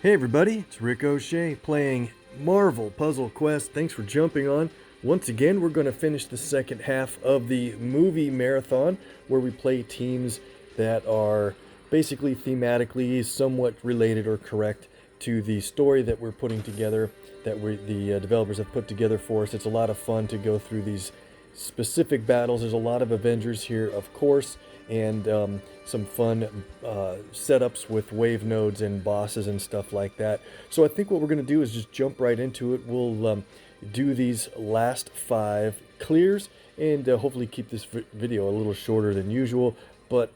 Hey everybody, it's Rick OShay playing Marvel Puzzle Quest. Thanks for jumping on. Once again, we're going to finish the second half of the movie marathon where we play teams that are basically thematically somewhat related or correct to the story that we're putting together, that the developers have put together for us. It's a lot of fun to go through these specific battles. There's a lot of Avengers here, of course, and some fun setups with wave nodes and bosses and stuff like that. So I think what we're going to do is just jump right into it. We'll do these last 5 clears and hopefully keep this video a little shorter than usual, but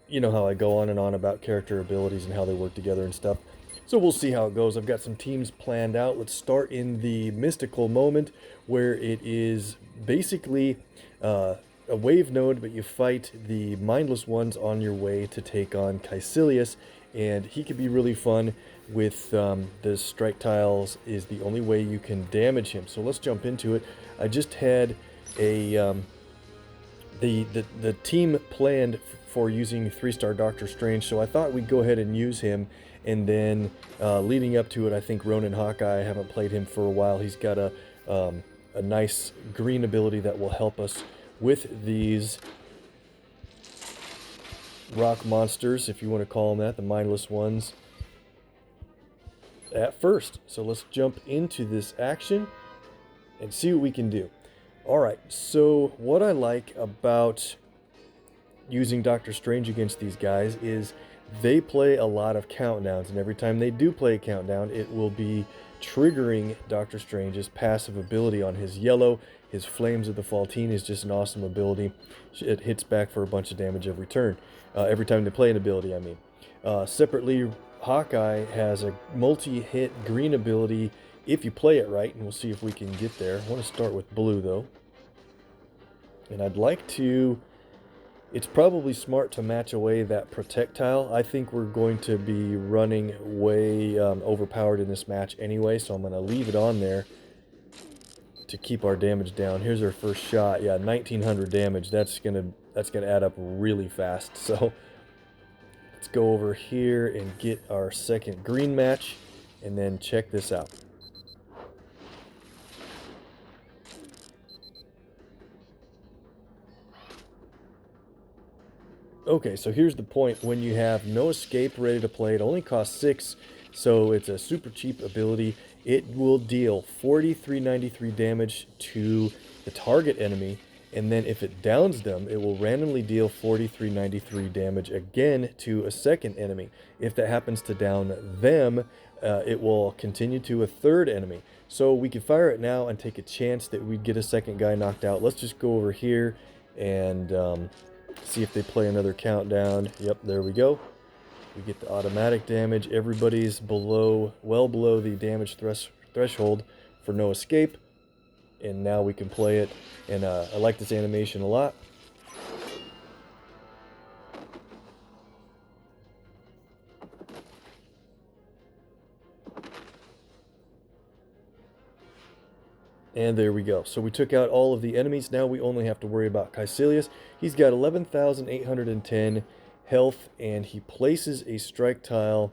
you know how I go on and on about character abilities and how they work together and stuff. So we'll see how it goes. I've got some teams planned out. Let's start in the mystical moment where it is basically a wave node, but you fight the mindless ones on your way to take on Caecilius, and he could be really fun with the strike tiles is the only way you can damage him. So let's jump into it. I just had a the team planned for using 3-star Doctor Strange, so I thought we'd go ahead and use him. And then leading up to it, I think Ronin Hawkeye, I haven't played him for a while. He's got a nice green ability that will help us with these rock monsters, if you want to call them that, the mindless ones, at first. So let's jump into this action and see what we can do. Alright, so what I like about using Doctor Strange against these guys is they play a lot of countdowns, and every time they do play a countdown, it will be triggering Doctor Strange's passive ability on his yellow. His Flames of the Faltine is just an awesome ability. It hits back for a bunch of damage every turn. Every time they play an ability, I mean. Separately, Hawkeye has a multi-hit green ability if you play it right, and we'll see if we can get there. I want to start with blue, though. And I'd like to... It's probably smart to match away that projectile. I think we're going to be running way overpowered in this match anyway, so I'm going to leave it on there to keep our damage down. Here's our first shot. Yeah, 1900 damage. That's gonna add up really fast. So let's go over here and get our second green match, and then check this out. Okay, so here's the point. When you have no escape ready to play, it only costs 6, so it's a super cheap ability. It will deal 4393 damage to the target enemy, and then if it downs them, it will randomly deal 4393 damage again to a second enemy. If that happens to down them, it will continue to a third enemy. So we can fire it now and take a chance that we'd get a second guy knocked out. Let's just go over here and see if they play another countdown. Yep, there we go. We get the automatic damage. Everybody's well below the damage threshold for no escape. And now we can play it. And I like this animation a lot. And there we go. So we took out all of the enemies. Now we only have to worry about Caecilius. He's got 11,810 health, and he places a strike tile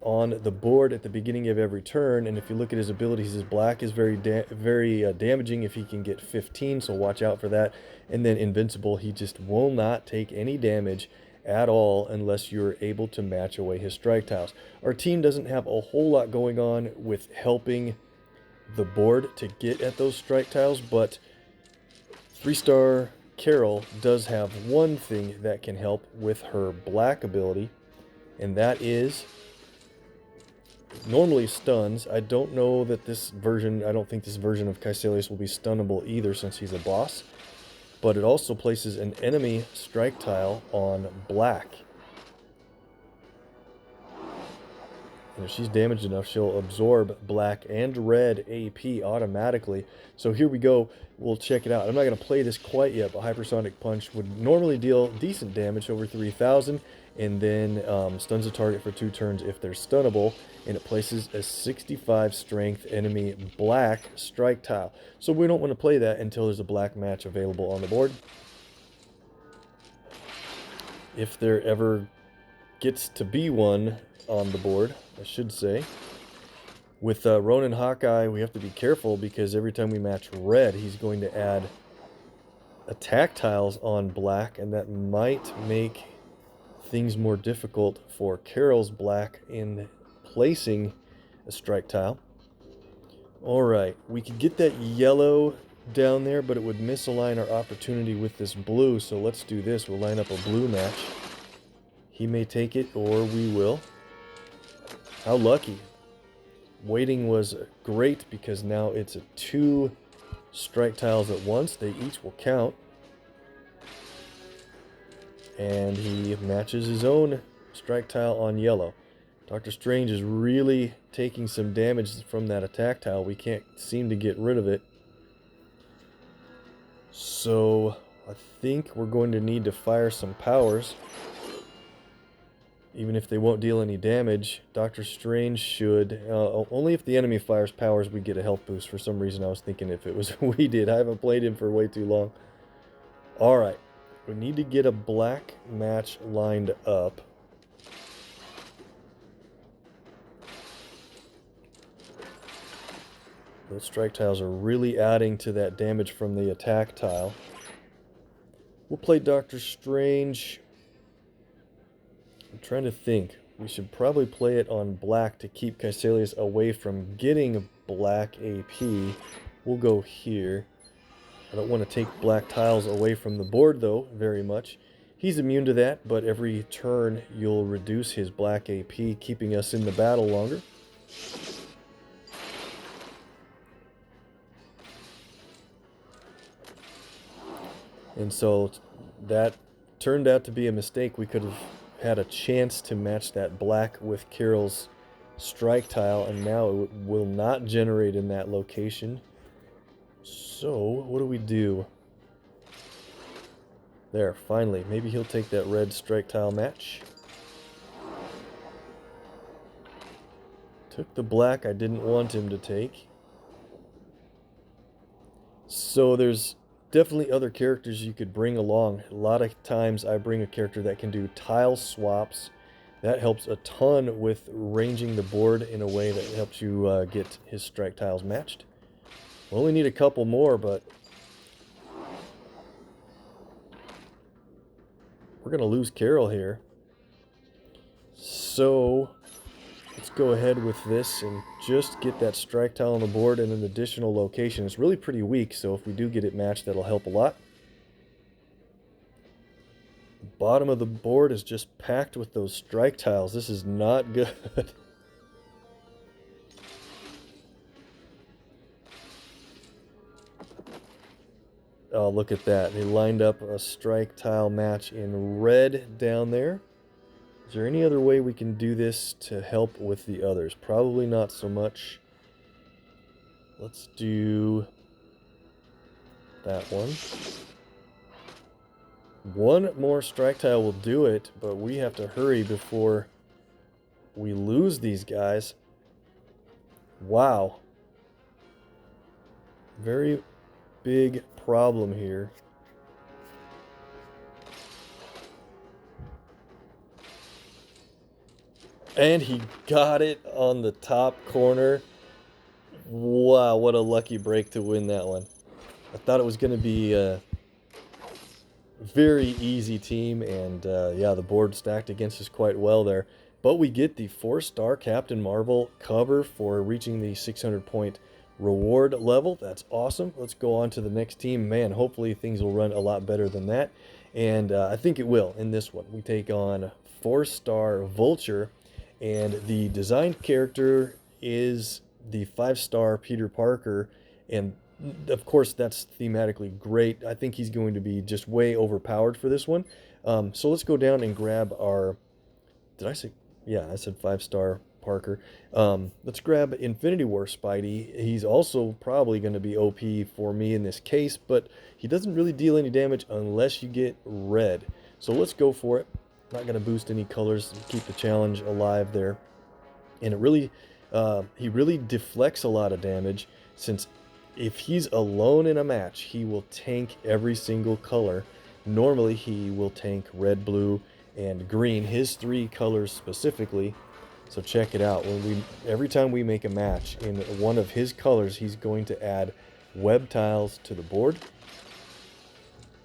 on the board at the beginning of every turn. And if you look at his abilities, his black is very damaging if he can get 15, so watch out for that. And then invincible, he just will not take any damage at all unless you're able to match away his strike tiles. Our team doesn't have a whole lot going on with helping the board to get at those strike tiles, but 3-star Carol does have one thing that can help with her black ability, and that is normally stuns. I don't know that this version, I don't think this version of Caecilius will be stunnable either since he's a boss, but it also places an enemy strike tile on black. And if she's damaged enough, she'll absorb black and red AP automatically. So here we go. We'll check it out. I'm not going to play this quite yet, but Hypersonic Punch would normally deal decent damage over 3,000, and then stuns a target for 2 turns if they're stunnable, and it places a 65 strength enemy black strike tile. So we don't want to play that until there's a black match available on the board. If there ever gets to be one on the board, I should say. With Ronin Hawkeye, we have to be careful because every time we match red, he's going to add attack tiles on black, and that might make things more difficult for Carol's black in placing a strike tile. Alright, we could get that yellow down there, but it would misalign our opportunity with this blue, so let's do this. We'll line up a blue match. He may take it, or we will. How lucky. Waiting was great because now it's a 2 strike tiles at once. They each will count. And he matches his own strike tile on yellow. Doctor Strange is really taking some damage from that attack tile. We can't seem to get rid of it. So I think we're going to need to fire some powers. Even if they won't deal any damage, Doctor Strange should. Only if the enemy fires powers we get a health boost. For some reason I was thinking if it was we did. I haven't played him for way too long. Alright. We need to get a black match lined up. Those strike tiles are really adding to that damage from the attack tile. We'll play Doctor Strange. I'm trying to think. We should probably play it on black to keep Caecilius away from getting black AP. We'll go here. I don't want to take black tiles away from the board, though, very much. He's immune to that, but every turn you'll reduce his black AP, keeping us in the battle longer. And so that turned out to be a mistake. We could have had a chance to match that black with Carol's strike tile, and now it will not generate in that location. So, what do we do? There, finally. Maybe he'll take that red strike tile match. Took the black I didn't want him to take. So there's definitely other characters you could bring along. A lot of times I bring a character that can do tile swaps. That helps a ton with ranging the board in a way that helps you get his strike tiles matched. We only need a couple more, but we're going to lose Carol here. So let's go ahead with this and just get that strike tile on the board in an additional location. It's really pretty weak, so if we do get it matched, that'll help a lot. The bottom of the board is just packed with those strike tiles. This is not good. Oh, look at that. They lined up a strike tile match in red down there. Is there any other way we can do this to help with the others? Probably not so much. Let's do that one. One more strike tile will do it, but we have to hurry before we lose these guys. Wow. Very big problem here. And he got it on the top corner. Wow, what a lucky break to win that one. I thought it was going to be a very easy team, and yeah, the board stacked against us quite well there. But we get the 4-star Captain Marvel cover for reaching the 600-point reward level. That's awesome. Let's go on to the next team. Man, hopefully things will run a lot better than that. And I think it will in this one. We take on 4-star Vulture, and the designed character is the 5-star Peter Parker, and of course that's thematically great. I think he's going to be just way overpowered for this one. So let's go down and grab our, did I say, yeah, I said 5-star Parker. Let's grab Infinity War Spidey. He's also probably going to be OP for me in this case, but he doesn't really deal any damage unless you get red. So let's go for it. Not going to boost any colors, keep the challenge alive there. And it really, he really deflects a lot of damage, since if he's alone in a match, he will tank every single color. Normally he will tank red, blue, and green, his 3 colors specifically. So check it out. Every time we make a match in one of his colors, he's going to add web tiles to the board.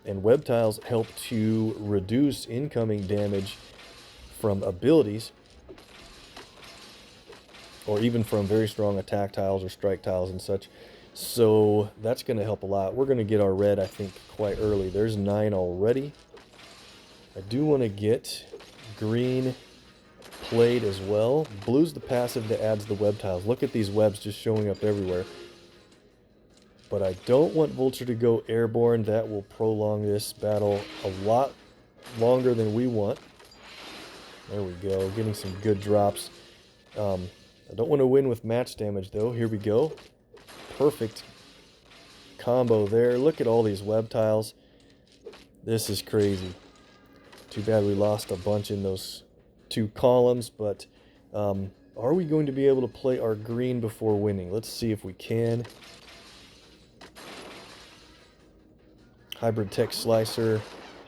And web tiles help to reduce incoming damage from abilities, or even from very strong attack tiles or strike tiles and such. So that's going to help a lot. We're going to get our red, I think, quite early. There's 9 already. I do want to get green played as well. Blue's the passive that adds the web tiles. Look at these webs just showing up everywhere. But I don't want Vulture to go airborne. That will prolong this battle a lot longer than we want. There we go, getting some good drops. I don't want to win with match damage though. Here we go. Perfect combo there. Look at all these web tiles. This is crazy. Too bad we lost a bunch in those 2 columns, but are we going to be able to play our green before winning? Let's see if we can. Hybrid Tech Slicer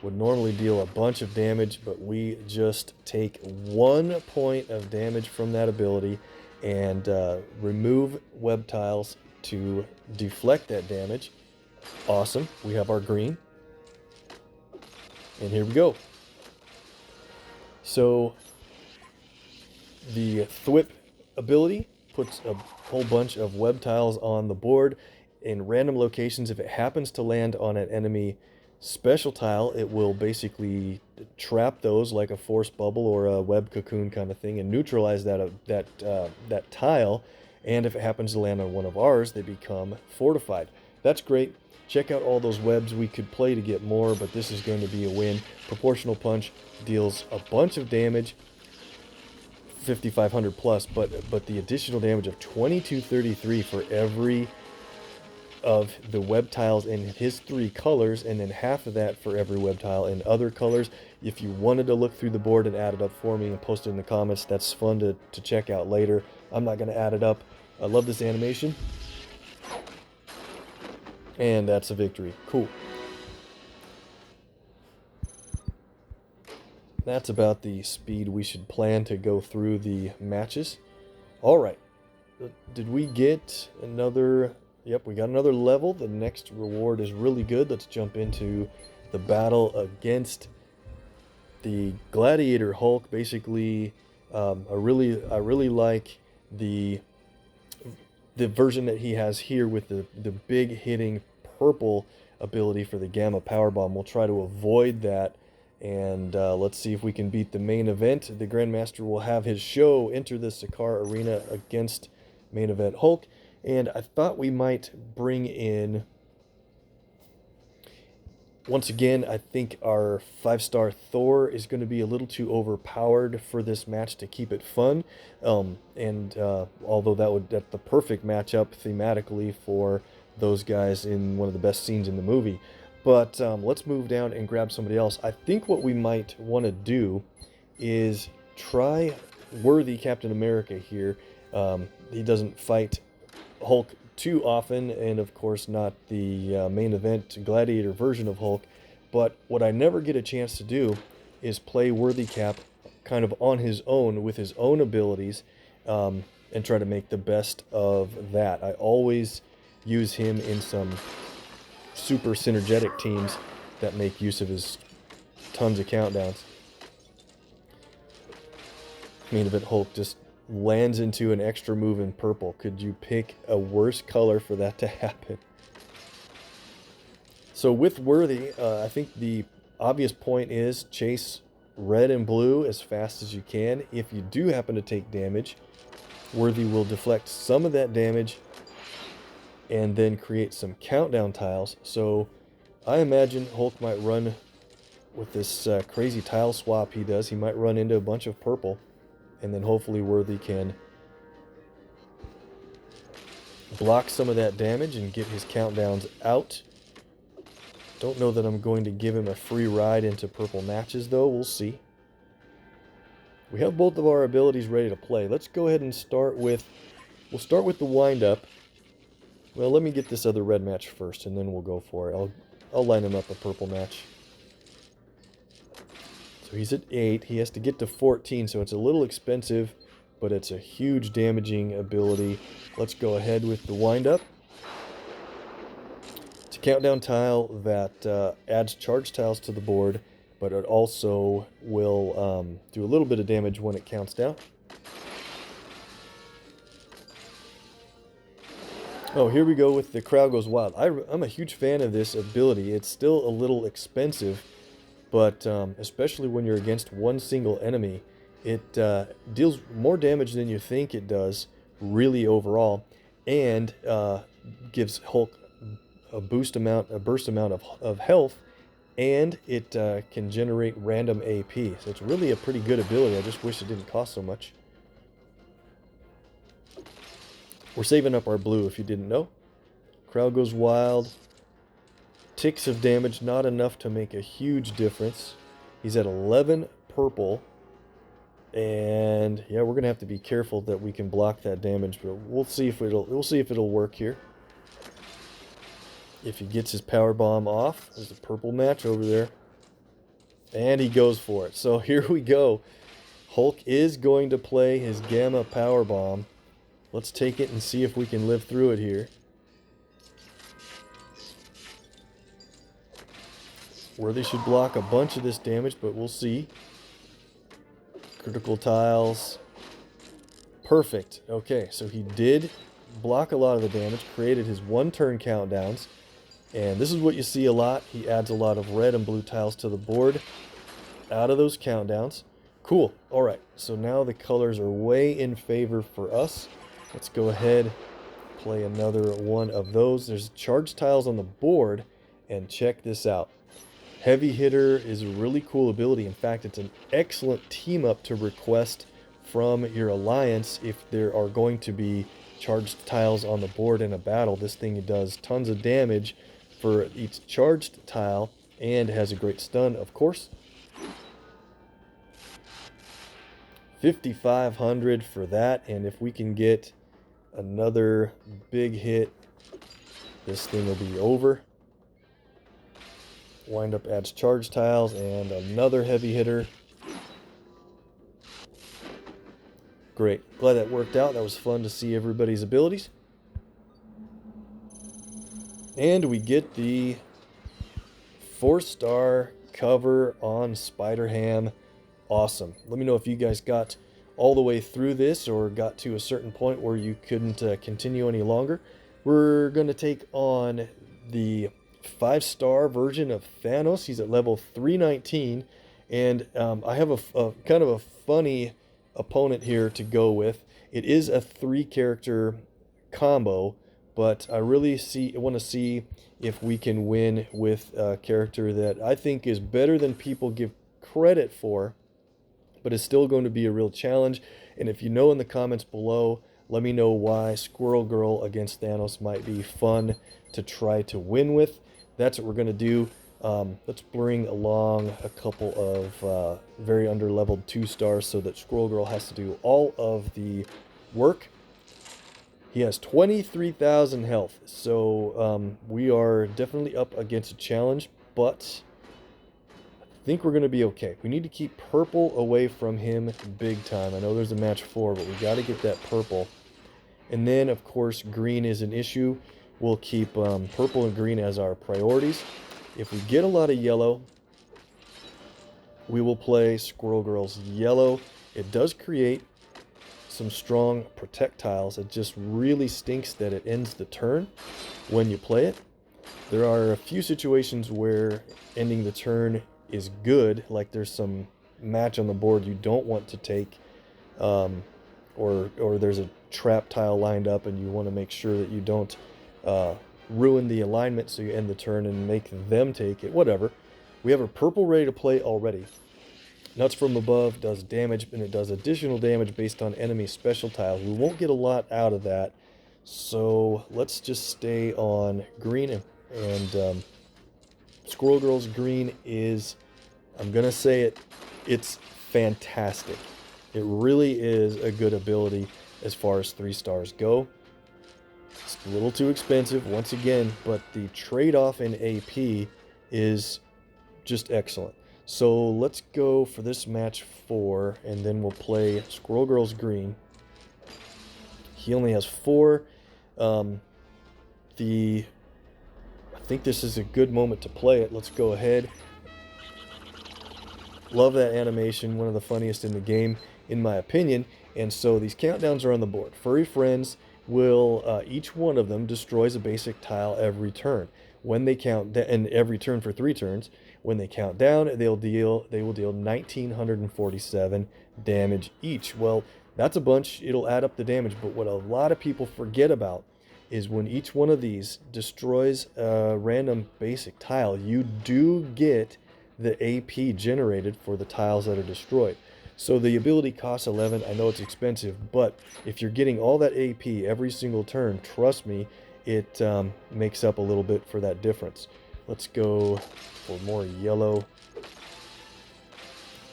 would normally deal a bunch of damage, but we just take 1 point of damage from that ability and remove web tiles to deflect that damage. Awesome. We have our green. And here we go. So the Thwip ability puts a whole bunch of web tiles on the board in random locations. If it happens to land on an enemy special tile, it will basically trap those like a force bubble or a web cocoon kind of thing and neutralize that tile. And if it happens to land on one of ours, they become fortified. That's great. Check out all those webs we could play to get more, but this is going to be a win. Proportional Punch deals a bunch of damage, 5,500 plus, but the additional damage of 2233 for every of the web tiles in his 3 colors, and then half of that for every web tile in other colors. If you wanted to look through the board and add it up for me and post it in the comments, that's fun to check out later. I'm not going to add it up. I love this animation. And that's a victory. Cool. That's about the speed we should plan to go through the matches. All right. Did we get another... Yep, we got another level. The next reward is really good. Let's jump into the battle against the Gladiator Hulk. Basically, I really like the version that he has here with the big hitting purple ability for the Gamma Power Bomb. We'll try to avoid that, and let's see if we can beat the main event. The Grandmaster will have his show enter the Sakaar Arena against main event Hulk. And I thought we might bring in, once again, I think our 5-star Thor is going to be a little too overpowered for this match to keep it fun. Although that's the perfect matchup thematically for those guys in one of the best scenes in the movie. But let's move down and grab somebody else. I think what we might want to do is try worthy Captain America here. He doesn't fight Hulk too often, and of course not the main event Gladiator version of Hulk, but what I never get a chance to do is play Worthy Cap kind of on his own with his own abilities, and try to make the best of that. I always use him in some super synergetic teams that make use of his tons of countdowns. Main event Hulk just lands into an extra move in purple. Could you pick a worse color for that to happen? So with Worthy, I think the obvious point is chase red and blue as fast as you can. If you do happen to take damage, Worthy will deflect some of that damage and then create some countdown tiles. So I imagine Hulk might run with this crazy tile swap he does. He might run into a bunch of purple, and then hopefully Worthy can block some of that damage and get his countdowns out. Don't know that I'm going to give him a free ride into purple matches, though. We'll see. We have both of our abilities ready to play. Let's go ahead and start with... We'll start with the wind-up. Well, let me get this other red match first, and then we'll go for it. I'll line him up a purple match. So he's at 8. He has to get to 14, so it's a little expensive, but it's a huge damaging ability. Let's go ahead with the wind-up. It's a countdown tile that adds charge tiles to the board, but it also will do a little bit of damage when it counts down. Oh, here we go with the Crowd Goes Wild. I'm a huge fan of this ability. It's still a little expensive, but especially when you're against one single enemy, it deals more damage than you think it does, really overall, and gives Hulk a burst amount of health, and it can generate random AP. So it's really a pretty good ability. I just wish it didn't cost so much. We're saving up our blue if you didn't know. Crowd Goes Wild. Ticks of damage, not enough to make a huge difference. He's at 11 purple. And yeah, we're gonna have to be careful that we can block that damage, but we'll see if it'll work here. If he gets his power bomb off, there's a purple match over there. And he goes for it. So here we go. Hulk is going to play his Gamma power bomb. Let's take it and see if we can live through it here. Worthy should block a bunch of this damage, but we'll see. Critical tiles. Perfect. Okay, so he did block a lot of the damage, created his 1-turn countdowns, and this is what you see a lot. He adds a lot of red and blue tiles to the board out of those countdowns. Cool. All right, so now the colors are way in favor for us. Let's go ahead, play another one of those. There's charge tiles on the board, and check this out. Heavy Hitter is a really cool ability. In fact, it's an excellent team up to request from your alliance if there are going to be charged tiles on the board in a battle. This thing does tons of damage for each charged tile and has a great stun, of course. 5,500 for that, and if we can get another big hit, this thing will be over. Wind up adds charge tiles and another heavy hitter. Great. Glad that worked out. That was fun to see everybody's abilities. And we get the 4-star cover on Spider-Ham. Awesome. Let me know if you guys got all the way through this or got to a certain point where you couldn't continue any longer. We're going to take on the 5-star version of Thanos. He's at level 319, and I have a kind of a funny opponent here to go with. It is a 3-character combo, but I really want to see if we can win with a character that I think is better than people give credit for, but is still going to be a real challenge. And if you know in the comments below, let me know why Squirrel Girl against Thanos might be fun to try to win with. That's what we're going to do. Let's bring along a couple of very under-leveled 2-stars so that Squirrel Girl has to do all of the work. He has 23,000 health, so we are definitely up against a challenge, but I think we're going to be okay. We need to keep purple away from him big time. I know there's a match 4, but we got to get that purple. And then, of course, green is an issue. We'll keep purple and green as our priorities. If we get a lot of yellow, we will play Squirrel Girl's yellow. It does create some strong projectiles. It just really stinks that it ends the turn when you play it. There are a few situations where ending the turn is good, like there's some match on the board you don't want to take, or there's a trap tile lined up and you want to make sure that you don't ruin the alignment, so you end the turn and make them take it, whatever. We have a purple ready to play already. Nuts from Above does damage, and it does additional damage based on enemy special tiles. We won't get a lot out of that, so let's just stay on green. And Squirrel Girl's green is, I'm going to say it, it's fantastic. It really is a good ability as far as 3-stars go. It's a little too expensive, once again, but the trade-off in AP is just excellent. So let's go for this match 4, and then we'll play Squirrel Girl's green. He only has 4. I think this is a good moment to play it. Let's go ahead. Love that animation, one of the funniest in the game, in my opinion. And so these countdowns are on the board. Furry friends will, each one of them destroys a basic tile every turn. When they count, and every turn for 3 turns. When they count down, they will deal 1,947 damage each. Well, that's a bunch. It'll add up the damage. But what a lot of people forget about is when each one of these destroys a random basic tile, you do get the AP generated for the tiles that are destroyed. So the ability costs 11. I know it's expensive, but if you're getting all that AP every single turn, trust me, it makes up a little bit for that difference. Let's go for more yellow.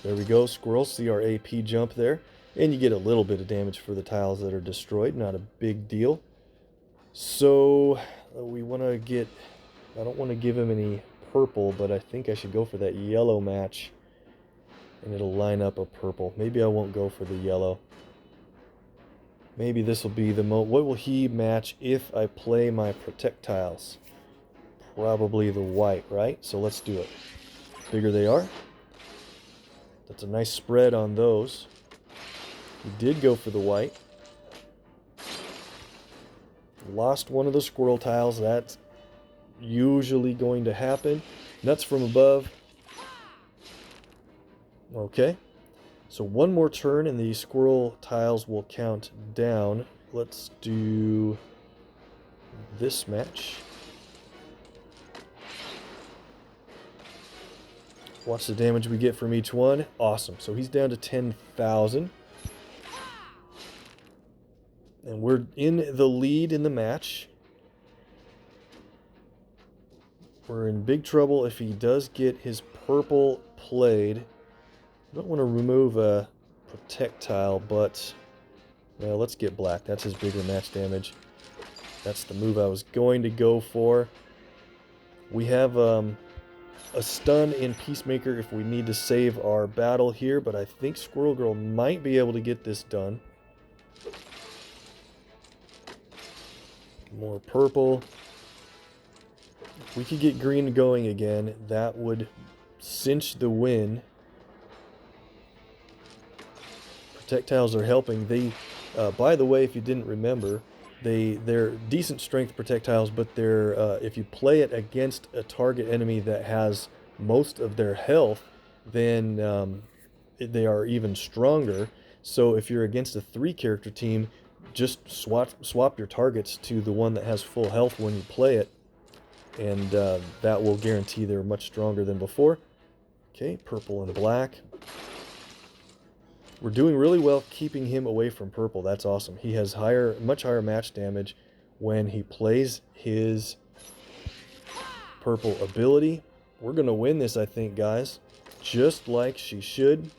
There we go. Squirrel, see our AP jump there. And you get a little bit of damage for the tiles that are destroyed. Not a big deal. So we want to get... I don't want to give him any purple, but I think I should go for that yellow match. And it'll line up a purple. Maybe I won't go for the yellow. Maybe this will be the what will he match if I play my projectiles? Probably the white, right? So let's do it. Bigger they are. That's a nice spread on those. He did go for the white. Lost one of the squirrel tiles. That's usually going to happen. Nuts from above. Okay. So one more turn and the squirrel tiles will count down. Let's do this match. Watch the damage we get from each one. Awesome. So he's down to 10,000. And we're in the lead in the match. We're in big trouble if he does get his purple played. I don't want to remove a projectile, but well, let's get black. That's his bigger match damage. That's the move I was going to go for. We have a stun in Peacemaker if we need to save our battle here, but I think Squirrel Girl might be able to get this done. More purple. If we could get green going again, that would cinch the win. Projectiles are helping. They, by the way, if you didn't remember, they're decent strength projectiles, but they're if you play it against a target enemy that has most of their health, then they are even stronger. So if you're against a 3-character team, just swap your targets to the one that has full health when you play it, and that will guarantee they're much stronger than before. Okay, purple and black. We're doing really well keeping him away from purple. That's awesome. He has much higher match damage when he plays his purple ability. We're going to win this, I think, guys. Just like she should.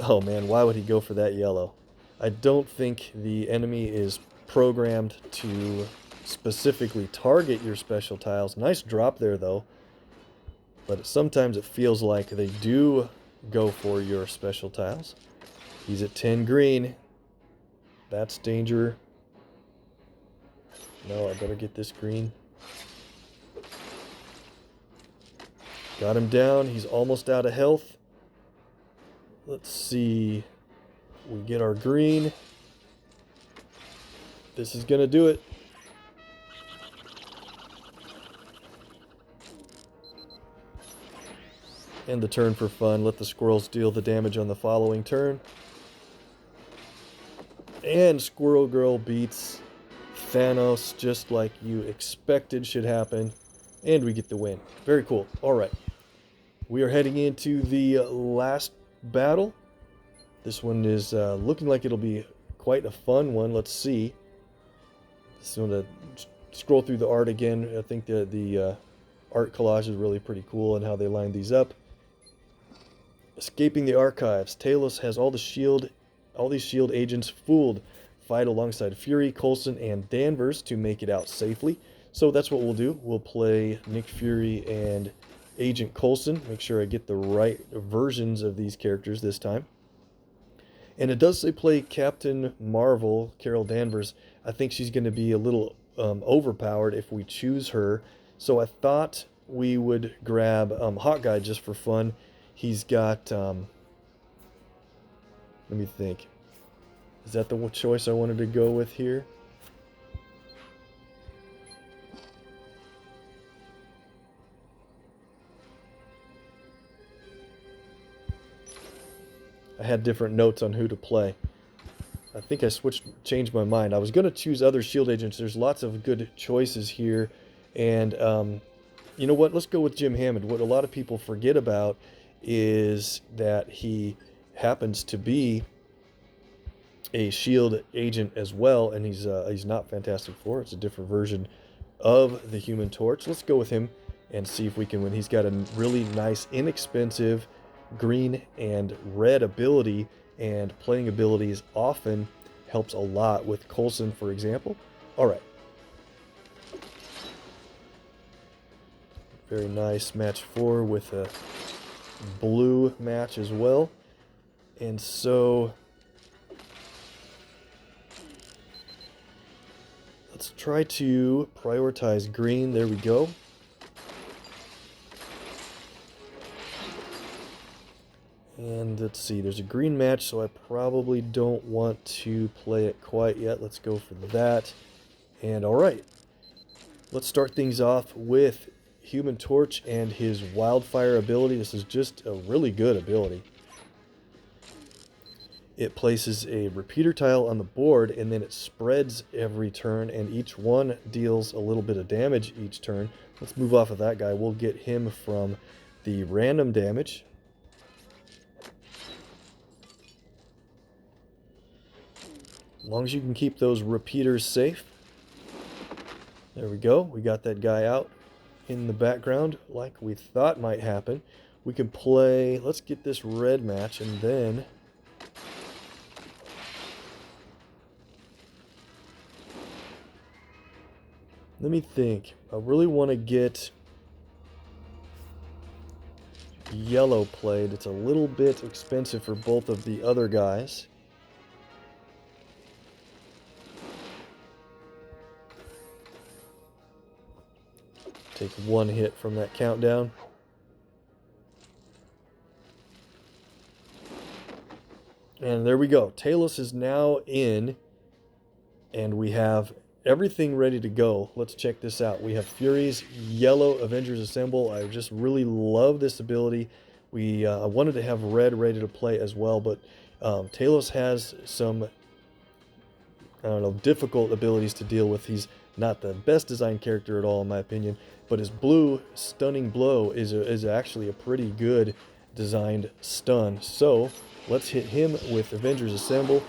Oh man, why would he go for that yellow? I don't think the enemy is programmed to specifically target your special tiles. Nice drop there though, but sometimes it feels like they do go for your special tiles. He's at 10 green. That's danger. No, I better get this green. Got him down. He's almost out of health. Let's see. We get our green. This is going to do it. End the turn for fun. Let the squirrels deal the damage on the following turn. And Squirrel Girl beats Thanos just like you expected should happen. And we get the win. Very cool. Alright. We are heading into the last battle. This one is looking like it'll be quite a fun one. Let's see. Just want to scroll through the art again. I think the art collage is really pretty cool and how they line these up. Escaping the archives. Talos has all the shield all these shield agents fooled. Fight alongside Fury, Coulson, and Danvers to make it out safely. So that's what we'll do. We'll play Nick Fury and Agent Coulson. Make sure I get the right versions of these characters this time. And it does say play Captain Marvel, Carol Danvers. I think she's going to be a little overpowered if we choose her. So I thought we would grab Hawkeye just for fun. He's got, let me think. Is that the choice I wanted to go with here? I had different notes on who to play. I think I changed my mind. I was going to choose other shield agents. There's lots of good choices here. And you know what? Let's go with Jim Hammond. What a lot of people forget about is that he happens to be a shield agent as well, and he's not Fantastic Four. It's a different version of the Human Torch. Let's go with him and see if we can win. He's got a really nice, inexpensive green and red ability, and playing abilities often helps a lot with Coulson, for example. All right. Very nice match 4 with a blue match as well. And so let's try to prioritize green. There we go. And let's see, there's a green match, so I probably don't want to play it quite yet. Let's go for that. And all right, let's start things off with Human Torch and his wildfire ability. This is just a really good ability. It places a repeater tile on the board, and then it spreads every turn, and each one deals a little bit of damage each turn. Let's move off of that guy. We'll get him from the random damage. As long as you can keep those repeaters safe. There we go. We got that guy out in the background like we thought might happen. We can play, let's get this red match, and then let me think. I really want to get yellow played. It's a little bit expensive for both of the other guys. Take one hit from that countdown. And there we go. Talos is now in, and we have everything ready to go. Let's check this out. We have Fury's yellow Avengers Assemble. I just really love this ability. I wanted to have red ready to play as well, but Talos has some, I don't know, difficult abilities to deal with. He's not the best designed character at all, in my opinion, but his blue stunning blow is actually a pretty good designed stun. So let's hit him with Avengers Assemble,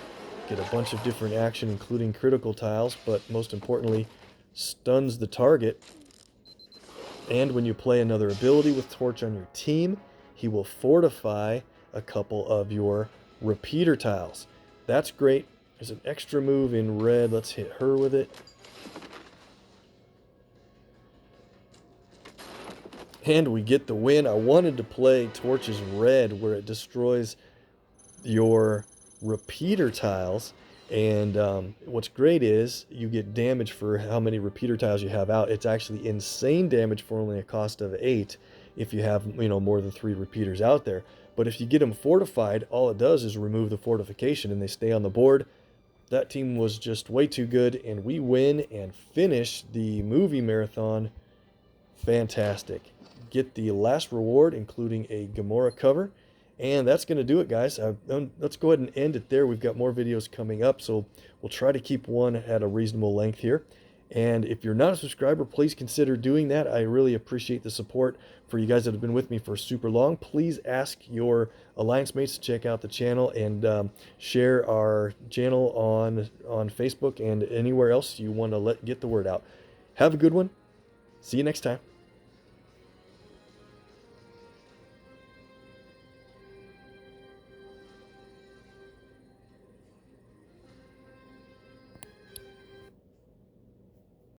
get a bunch of different action, including critical tiles, but most importantly, stuns the target. And when you play another ability with Torch on your team, he will fortify a couple of your repeater tiles. That's great. There's an extra move in red. Let's hit her with it. And we get the win. I wanted to play Torch's red, where it destroys your repeater tiles. And what's great is you get damage for how many repeater tiles you have out. It's actually insane damage for only a cost of 8 if you have, more than 3 repeaters out there. But if you get them fortified, all it does is remove the fortification and they stay on the board. That team was just way too good, and we win and finish the movie marathon. Fantastic. Get the last reward, including a Gamora cover. And that's going to do it, guys. Let's go ahead and end it there. We've got more videos coming up, so we'll try to keep one at a reasonable length here. And if you're not a subscriber, please consider doing that. I really appreciate the support for you guys that have been with me for super long. Please ask your alliance mates to check out the channel, and share our channel on Facebook and anywhere else you want to get the word out. Have a good one. See you next time.